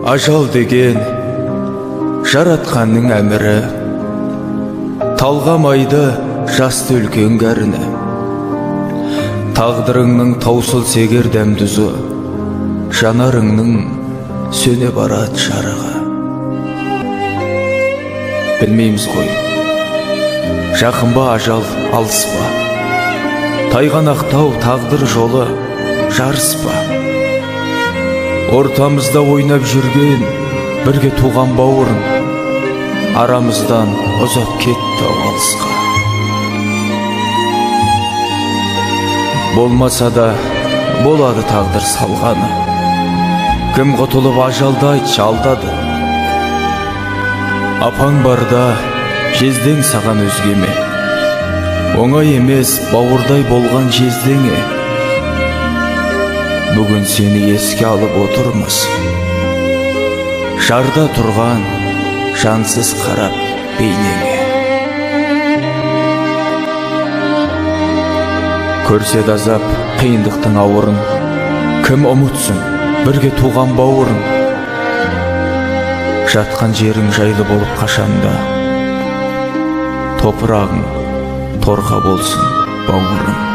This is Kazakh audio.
Ажал деген жаратқанның әмірі, талғамайды жасты үлкен кәріні. Тағдырыңның таусыл сегер дәмдүзі, жанарыңның сөне барат жарығы. Білмейміз ғой, жақын ба ажал, алыс па? Тайғанақтау тағдыр жолы жарыс па? Ортамызда ойнап жүрген бірге туған бауырым, арамыздан ұзап кетті алысқа. Болмаса да болады тағдыр салғаны, кім құтылып ажалды айтшы алдады. Апаң барда жездең саған өзгеме, оңай емес бауырдай болған жездеңе. Бүгін сені еске алып отырмыз, жарда тұрған жансыз қарап бейнеңе. Көрсе азап қиындықтың ауырын, кім ұмытсын бірге туған бауырын. Жатқан жерің жайлы болып қашанда, топырағың торқа болсын бауырым.